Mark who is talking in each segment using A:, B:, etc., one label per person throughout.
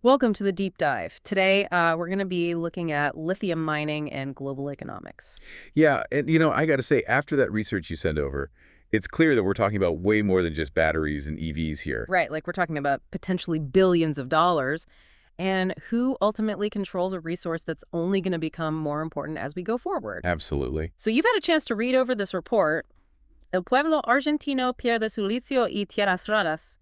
A: Welcome to the deep dive. Today, we're going to be looking at lithium mining and global economics.
B: Yeah, and I got to say, after that research you sent over, it's clear that we're talking about way more than just batteries and EVs here.
A: Right, like we're talking about potentially billions of dollars and who ultimately controls a resource that's only going to become more important as we go forward.
B: Absolutely.
A: So you've had a chance to read over this report. El pueblo argentino pierde su litio y tierras raras.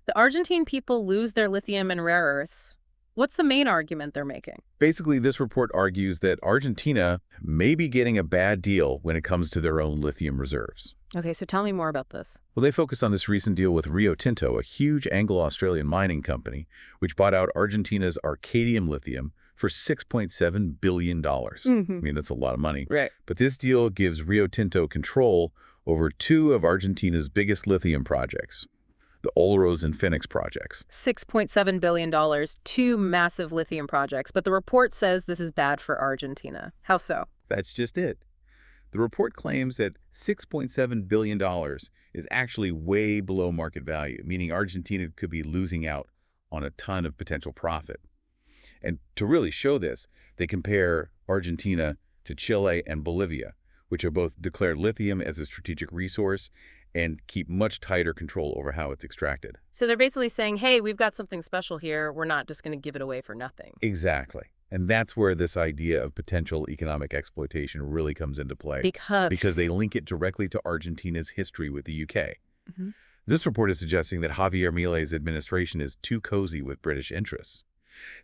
A: The Argentine people lose their lithium and rare earths. What's the main argument they're making?
B: Basically, this report argues that Argentina may be getting a bad deal when it comes to their own lithium reserves.
A: Okay, so tell me more about this.
B: Well, they focus on this recent deal with Rio Tinto, a huge anglo-australian mining company, which bought out Argentina's Arcadium Lithium for $6.7 billion. I mean, that's a lot of money.
A: Right.
B: But this deal gives Rio Tinto control over two of Argentina's biggest lithium projects, the Olros and Phoenix projects.
A: $6.7 billion, two massive lithium projects, but the report says this is bad for Argentina. How so?
B: That's just it. The report claims that $6.7 billion is actually way below market value, meaning Argentina could be losing out on a ton of potential profit. And to really show this, they compare Argentina to Chile and Bolivia, which have both declared lithium as a strategic resource and keep much tighter control over how it's extracted.
A: So they're basically saying, hey, we've got something special here. We're not just going to give it away for nothing.
B: Exactly. And that's where this idea of potential economic exploitation really comes into play. Because they link it directly to Argentina's history with the UK.
A: Mhm.
B: This report is suggesting that Javier Milei's administration is too cozy with British interests.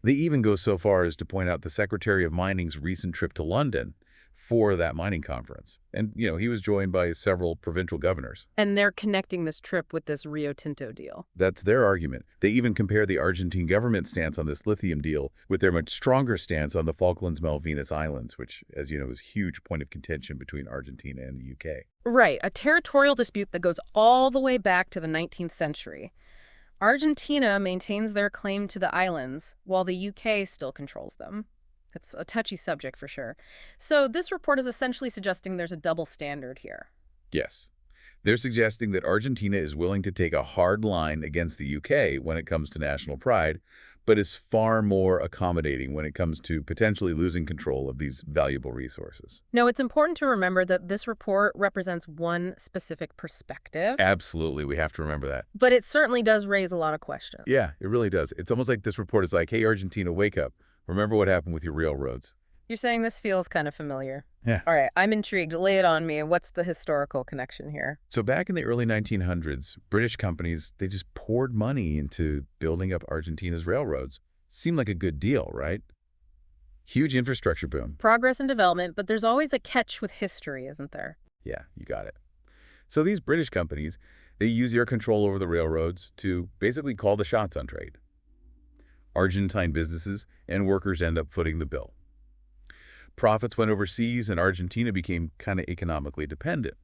B: They even go so far as to point out the Secretary of Mining's recent trip to London for that mining conference. And, he was joined by several provincial governors.
A: And they're connecting this trip with this Rio Tinto deal.
B: That's their argument. They even compare the Argentine government stance on this lithium deal with their much stronger stance on the Falklands-Malvinas Islands, which, as you know, is a huge point of contention between Argentina and the UK.
A: Right, a territorial dispute that goes all the way back to the 19th century. Argentina maintains their claim to the islands, while the UK still controls them. It's a touchy subject for sure. So this report is essentially suggesting there's a double standard here.
B: Yes. They're suggesting that Argentina is willing to take a hard line against the UK when it comes to national pride, but is far more accommodating when it comes to potentially losing control of these valuable resources.
A: Now, it's important to remember that this report represents one specific perspective,
B: Absolutely, we have to remember that.
A: but it certainly does raise a lot of questions.
B: Yeah, it really does. It's almost like this report is like, hey, Argentina, wake up. Remember what happened with your railroads.
A: You're saying this feels kind of familiar.
B: Yeah.
A: All right, I'm intrigued. Lay it on me. What's the historical connection here?
B: So back in the early 1900s, British companies, they just poured money into building up Argentina's railroads. Seemed like a good deal, right? Huge infrastructure boom.
A: Progress and development, but there's always a catch with history, isn't there?
B: Yeah, you got it. So these British companies, they use their control over the railroads to basically call the shots on trade. Argentine businesses and workers end up footing the bill. Profits went overseas and Argentina became kind of economically dependent.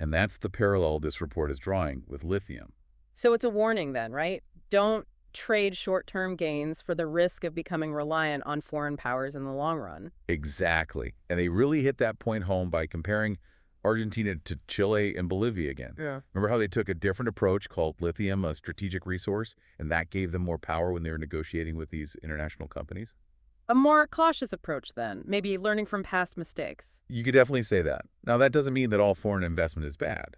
B: And that's the parallel this report is drawing with lithium.
A: So it's a warning then, right? Don't trade short-term gains for the risk of becoming reliant on foreign powers in the long run.
B: Exactly. And they really hit that point home by comparing Argentina to Chile and Bolivia again.
A: Yeah.
B: Remember how they took a different approach called lithium, a strategic resource, and that gave them more power when they were negotiating with these international companies?
A: A more cautious approach then, maybe learning from past mistakes.
B: You could definitely say that. Now, that doesn't mean that all foreign investment is bad.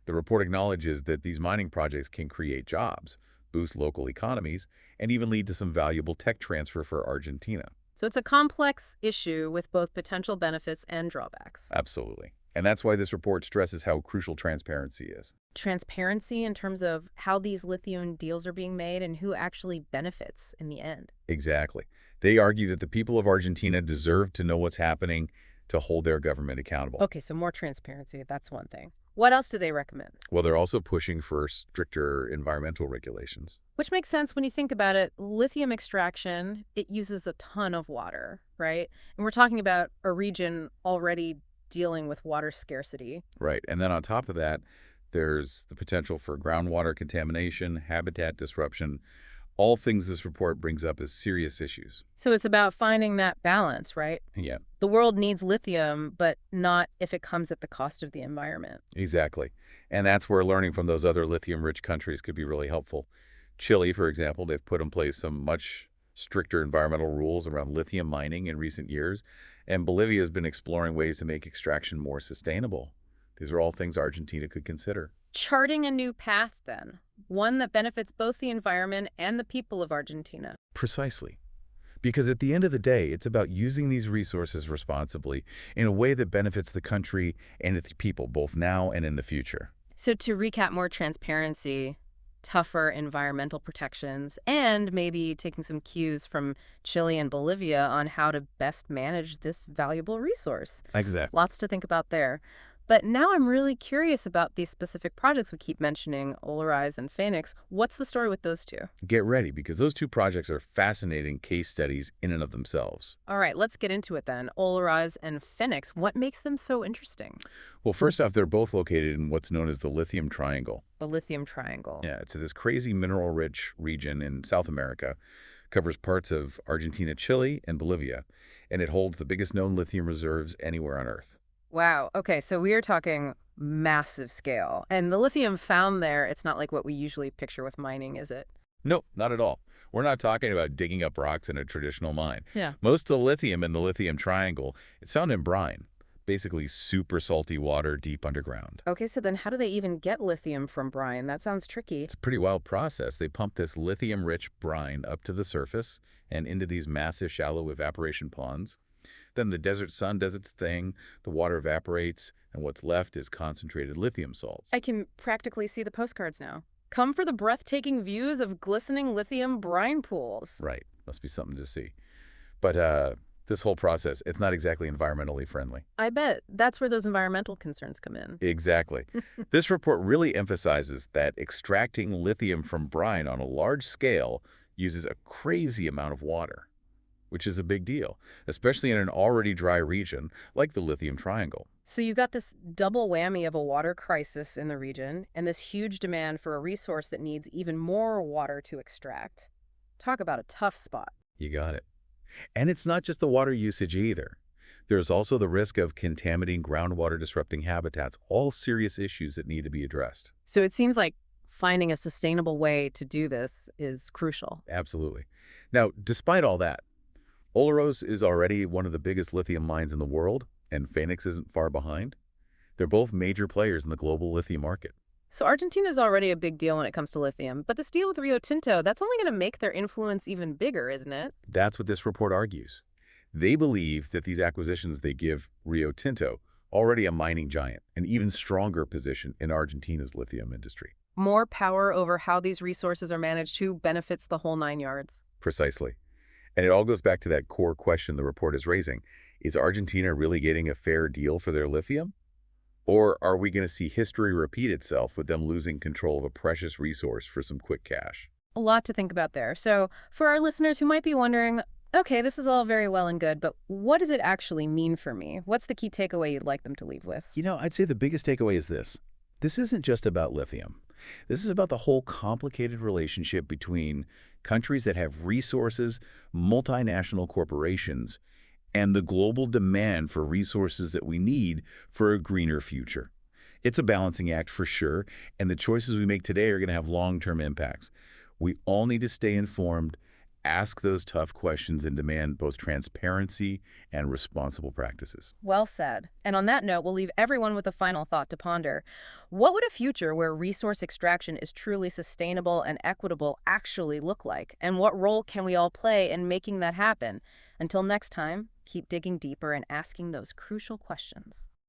B: The report acknowledges that these mining projects can create jobs, boost local economies, and even lead to some valuable tech transfer for Argentina.
A: So it's a complex issue with both potential benefits and drawbacks.
B: Absolutely. And that's why this report stresses how crucial transparency is.
A: Transparency in terms of how these lithium deals are being made and who actually benefits in the end.
B: Exactly. They argue that the people of Argentina deserve to know what's happening to hold their government accountable.
A: Okay, so more transparency, that's one thing. What else do they recommend?
B: Well, they're also pushing for stricter environmental regulations.
A: Which makes sense when you think about it. Lithium extraction, it uses a ton of water, right? And we're talking about a region already dealing with water scarcity.
B: Right. And then on top of that, there's the potential for groundwater contamination, habitat disruption, all things this report brings up as serious issues.
A: So it's about finding that balance, right?
B: Yeah,
A: The world needs lithium, but not if it comes at the cost of the environment.
B: exactly. And that's where learning from those other lithium-rich countries could be really helpful. Chile, for example, they've put in place some much stricter environmental rules around lithium mining in recent years, and Bolivia has been exploring ways to make extraction more sustainable. These are all things Argentina could consider.
A: Charting a new path, then, one that benefits both the environment and the people of Argentina.
B: Precisely. Because at the end of the day, it's about using these resources responsibly in a way that benefits the country and its people, both now and in the future.
A: So to recap, more transparency, tougher environmental protections, and maybe taking some cues from Chile and Bolivia on how to best manage this valuable resource.
B: Exactly.
A: Lots to think about there. But now I'm really curious about these specific projects we keep mentioning, Olarise and Phoenix. What's the story with those two?
B: Get ready, because those two projects are fascinating case studies in and of themselves.
A: All right, let's get into it then. Olarise and Phoenix, what makes them so interesting?
B: Well, first off, they're both located in what's known as the Lithium Triangle.
A: The Lithium Triangle.
B: Yeah, it's this crazy mineral-rich region in South America, covers parts of Argentina, Chile, and Bolivia, and it holds the biggest known lithium reserves anywhere on Earth.
A: Wow. Okay, so we are talking massive scale. And the lithium found there, it's not like what we usually picture with mining, is it?
B: No, not at all. We're not talking about digging up rocks in a traditional mine.
A: Yeah.
B: Most of the lithium in the Lithium Triangle, it's found in brine, basically super salty water deep underground.
A: Okay, so then how do they even get lithium from brine? That sounds tricky.
B: It's a pretty wild process. They pump this lithium-rich brine up to the surface and into these massive shallow evaporation ponds. Then the desert sun does its thing, the water evaporates, and what's left is concentrated lithium salts.
A: I can practically see the postcards now. Come for the breathtaking views of glistening lithium brine pools.
B: Right. Must be something to see. But this whole process, it's not exactly environmentally friendly.
A: I bet that's where those environmental concerns come in.
B: Exactly. This report really emphasizes that extracting lithium from brine on a large scale uses a crazy amount of water, which is a big deal, especially in an already dry region like the Lithium Triangle.
A: So you've got this double whammy of a water crisis in the region and this huge demand for a resource that needs even more water to extract. Talk about a tough spot.
B: You got it. And it's not just the water usage either. There's also the risk of contaminating groundwater, disrupting habitats, all serious issues that need to be addressed.
A: So it seems like finding a sustainable way to do this is crucial.
B: Absolutely. Now, despite all that, Olaroz is already one of the biggest lithium mines in the world, and Phoenix isn't far behind. They're both major players in the global lithium market.
A: So Argentina is already a big deal when it comes to lithium, but this deal with Rio Tinto, that's only going to make their influence even bigger, isn't it?
B: That's what this report argues. They believe that these acquisitions they give Rio Tinto, already a mining giant, an even stronger position in Argentina's lithium industry.
A: More power over how these resources are managed too benefits the whole nine yards.
B: Precisely. And it all goes back to that core question the report is raising. Is Argentina really getting a fair deal for their lithium? Or are we going to see history repeat itself with them losing control of a precious resource for some quick cash?
A: A lot to think about there. So for our listeners who might be wondering, okay, this is all very well and good, but what does it actually mean for me? What's the key takeaway you'd like them to leave with?
B: You know, I'd say the biggest takeaway is this. This isn't just about lithium. This is about the whole complicated relationship between countries that have resources, multinational corporations, and the global demand for resources that we need for a greener future. It's a balancing act for sure, and the choices we make today are going to have long-term impacts. We all need to stay informed, ask those tough questions, and demand both transparency and responsible practices.
A: Well said. And on that note, we'll leave everyone with a final thought to ponder. What would a future where resource extraction is truly sustainable and equitable actually look like? And what role can we all play in making that happen? Until next time, keep digging deeper and asking those crucial questions.